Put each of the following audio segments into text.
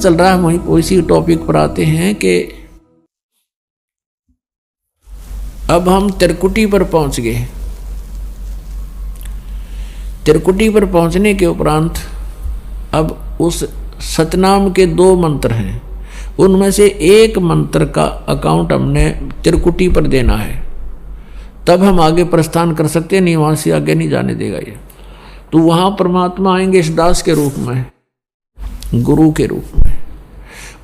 चल रहा है, वहीं उसी टॉपिक पर आते हैं कि अब हम त्रिकुटी पर पहुंच गए। त्रिकुटी पर पहुंचने के उपरांत अब उस सतनाम के 2 मंत्र हैं, उनमें से एक मंत्र का अकाउंट हमने त्रिकुटी पर देना है, तब हम आगे प्रस्थान कर सकते हैं, नहीं वहां से आगे नहीं जाने देगा ये। तो वहां परमात्मा आएंगे इस दास के रूप में, गुरु के रूप में।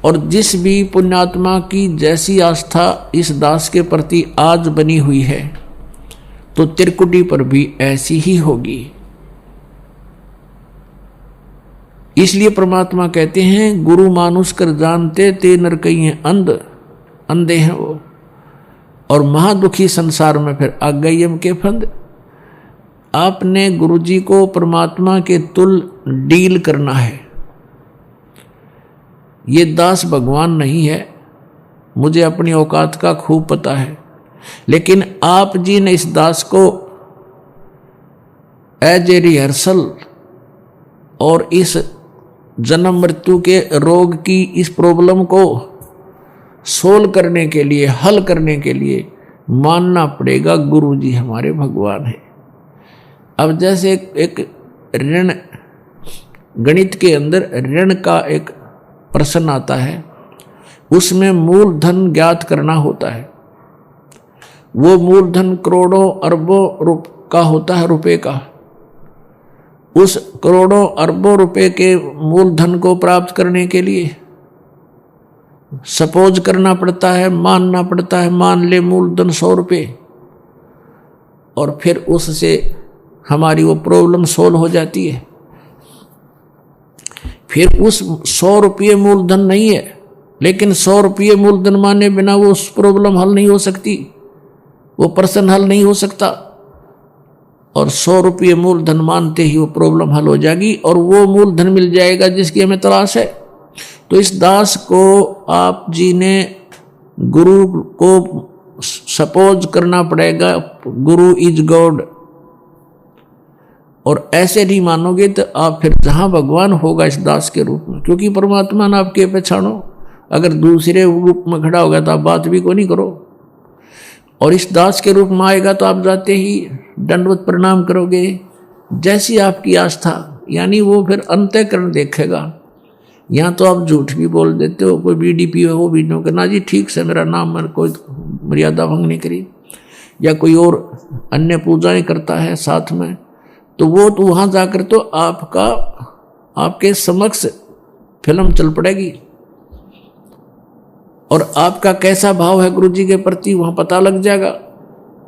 और जिस भी पुण्यात्मा की जैसी आस्था इस दास के प्रति आज बनी हुई है, तो त्रिकुटी पर भी ऐसी ही होगी। इसलिए परमात्मा कहते हैं, गुरु मानुष कर जानते ते नर कई हैं अंधे हैं वो, और महादुखी संसार में फिर आ गई हम के फंद। आपने गुरु जी को परमात्मा के तुल डील करना है। ये दास भगवान नहीं है, मुझे अपनी औकात का खूब पता है, लेकिन आप जी ने इस दास को एज ए रिहर्सल और इस जन्म मृत्यु के रोग की इस प्रॉब्लम को सोल्व करने के लिए, हल करने के लिए मानना पड़ेगा गुरु जी हमारे भगवान है। अब जैसे एक ऋण, गणित के अंदर ऋण का एक प्रश्न आता है, उसमें मूलधन ज्ञात करना होता है। वो मूलधन करोड़ों अरबों का होता है, रुपए का। उस करोड़ों अरबों रुपए के मूलधन को प्राप्त करने के लिए सपोज करना पड़ता है, मानना पड़ता है, मान ले मूलधन 100 रुपये, और फिर उससे हमारी वो प्रॉब्लम सोल्व हो जाती है। फिर उस 100 रुपये मूलधन नहीं है, लेकिन 100 रुपये मूलधन माने बिना वो उस प्रॉब्लम हल नहीं हो सकती, वो प्रश्न हल नहीं हो सकता। और 100 रुपये मूलधन मानते ही वो प्रॉब्लम हल हो जाएगी, और वो मूलधन मिल जाएगा जिसकी हमें तलाश है। तो इस दास को आप जी ने गुरु को सपोज करना पड़ेगा, गुरु इज गॉड। और ऐसे नहीं मानोगे तो आप फिर जहां भगवान होगा इस दास के रूप में, क्योंकि परमात्मा ने आपके पहचानो। अगर दूसरे रूप में खड़ा होगा तो आप बात भी को नहीं करो, और इस दास के रूप में आएगा तो आप जाते ही दंडवत प्रणाम करोगे, जैसी आपकी आस्था। यानी वो फिर अंतःकरण देखेगा। यहाँ तो आप झूठ भी बोल देते हो, कोई बीडीपी हो वो भी नहीं करना जी, ठीक से मेरा नाम, मैंने कोई मर्यादा भंग नहीं करी, या कोई और अन्य पूजाएं करता है साथ में, तो वो तो वहाँ जाकर तो आपके समक्ष फिल्म चल पड़ेगी। और आपका कैसा भाव है गुरु जी के प्रति वहाँ पता लग जाएगा,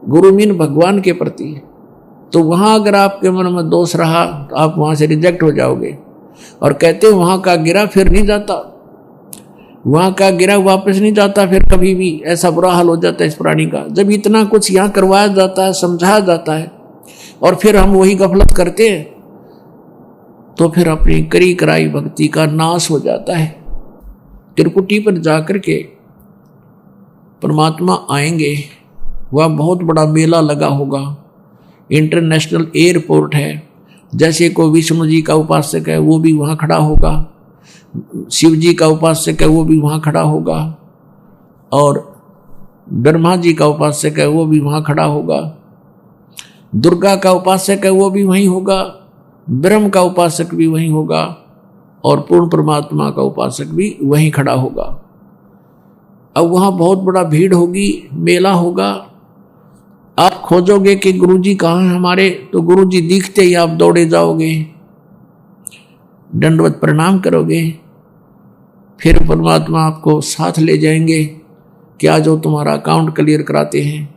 गुरु मीन भगवान के प्रति। तो वहाँ अगर आपके मन में दोष रहा तो आप वहाँ से रिजेक्ट हो जाओगे। और कहते हैं वहाँ का गिरा फिर नहीं जाता, वहाँ का गिरा वापस नहीं जाता फिर कभी भी। ऐसा बुरा हाल हो जाता है इस प्राणी का, जब इतना कुछ यहाँ करवाया जाता है, समझाया जाता है, और फिर हम वही गफलत करते हैं, तो फिर अपनी करी कराई भक्ति का नाश हो जाता है। त्रिकुटी पर जाकर के परमात्मा आएंगे, वह बहुत बड़ा मेला लगा होगा, इंटरनेशनल एयरपोर्ट है। जैसे कोई विष्णु जी का उपासक है वो भी वहाँ खड़ा होगा, शिव जी का उपासक है वो भी वहाँ खड़ा होगा, और ब्रह्मा जी का उपासक है वो भी वहाँ खड़ा होगा, दुर्गा का उपासक है वो भी वहीं होगा, ब्रह्म का उपासक भी वहीं होगा, और पूर्ण परमात्मा का उपासक भी वहीं खड़ा होगा। अब वहाँ बहुत बड़ा भीड़ होगी, मेला होगा। आप खोजोगे कि गुरुजी कहाँ हैं हमारे, तो गुरुजी दिखते ही आप दौड़े जाओगे, दंडवत प्रणाम करोगे। फिर परमात्मा आपको साथ ले जाएंगे कि आज जो तुम्हारा अकाउंट क्लियर कराते हैं।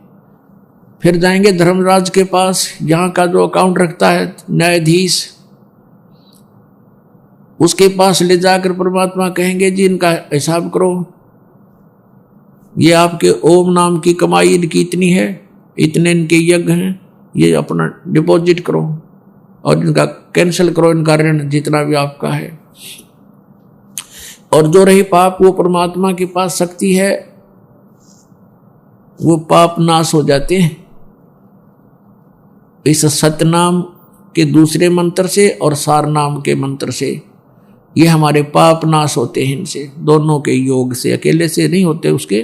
फिर जाएंगे धर्मराज के पास, यहाँ का जो अकाउंट रखता है न्यायाधीश, उसके पास ले जाकर परमात्मा कहेंगे जी इनका हिसाब करो, ये आपके ओम नाम की कमाई इनकी इतनी है, इतने इनके यज्ञ हैं, ये अपना डिपॉजिट करो और इनका कैंसिल करो, इनका ऋण जितना भी आपका है। और जो रही पाप, वो परमात्मा के पास शक्ति है, वो पाप नाश हो जाते हैं इस सतनाम के दूसरे मंत्र से और सार नाम के मंत्र से। ये हमारे पाप नाश होते हैं इनसे, दोनों के योग से, अकेले से नहीं होते उसके।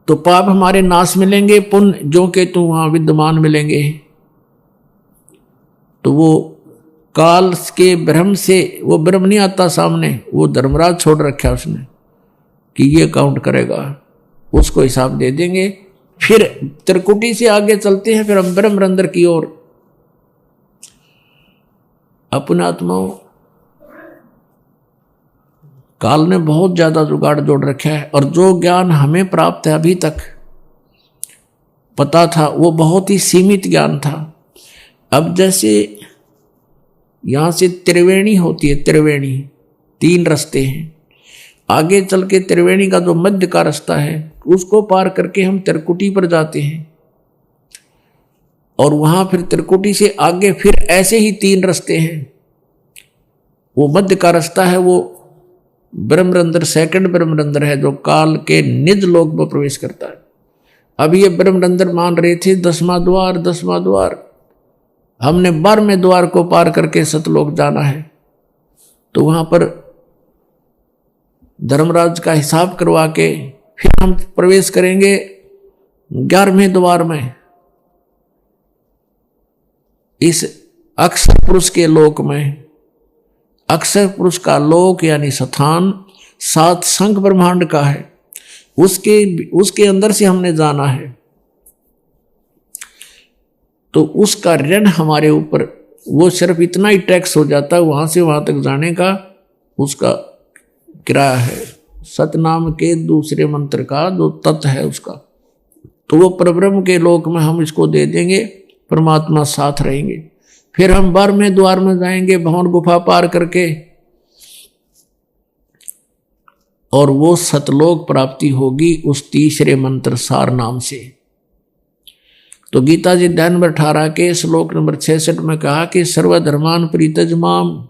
तो पाप हमारे नाश मिलेंगे, पुण्य जो के तू वहां विद्यमान मिलेंगे। तो वो काल के भ्रम से वो भ्रम नहीं आता सामने, वो धर्मराज छोड़ रखा है उसने कि ये काउंट करेगा, उसको हिसाब दे देंगे। फिर त्रिकुटी से आगे चलते हैं, फिर हम ब्रह्मरंध्र की ओर। अपने आत्माओं, काल ने बहुत ज्यादा जुगाड़ जोड़ रखा है, और जो ज्ञान हमें प्राप्त है अभी तक पता था वो बहुत ही सीमित ज्ञान था। अब जैसे यहां से त्रिवेणी होती है, त्रिवेणी 3 रास्ते हैं, आगे चल के त्रिवेणी का जो मध्य का रास्ता है उसको पार करके हम त्रिकुटी पर जाते हैं, और वहां फिर त्रिकुटी से आगे फिर ऐसे ही 3 रास्ते हैं। वो मध्य का रास्ता है वो ब्रह्मरंध्र, सेकंड ब्रह्मरंध्र है, जो काल के निज लोक में प्रवेश करता है। अब ये ब्रह्मरंध्र मान रहे थे 10वां द्वार, 10वां द्वार, हमने 12वें द्वार को पार करके सतलोक जाना है। तो वहां पर धर्मराज का हिसाब करवा के फिर हम प्रवेश करेंगे 11वें द्वार में, इस अक्षर पुरुष के लोक में। अक्षर पुरुष का लोक यानी स्थान 7 संख ब्रह्मांड का है, उसके अंदर से हमने जाना है। तो उसका ऋण हमारे ऊपर, वो सिर्फ इतना ही टैक्स हो जाता है वहां से वहां तक जाने का, उसका किराया है सतनाम के दूसरे मंत्र का जो तत्व है उसका। तो वो परब्रह्म के लोक में हम इसको दे देंगे, परमात्मा साथ रहेंगे। फिर हम 12वें द्वार में जाएंगे भवन गुफा पार करके, और वो सतलोक प्राप्ति होगी उस तीसरे मंत्र सार नाम से। तो गीता जी अध्याय नंबर 18 के श्लोक नंबर 66 में कहा कि सर्वधर्मान परित्यज माम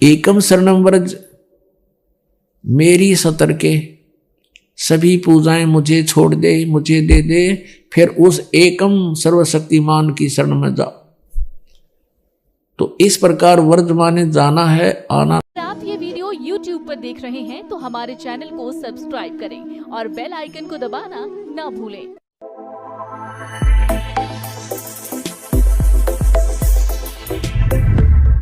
एकम शरणम व्रज, मेरी सतर के सभी पूजाएं मुझे छोड़ दे, मुझे दे दे, फिर उस एकम सर्वशक्तिमान की शरण में जा। तो इस प्रकार व्रज माने जाना है, आना। आप ये वीडियो YouTube पर देख रहे हैं तो हमारे चैनल को सब्सक्राइब करें और बेल आइकन को दबाना ना भूलें।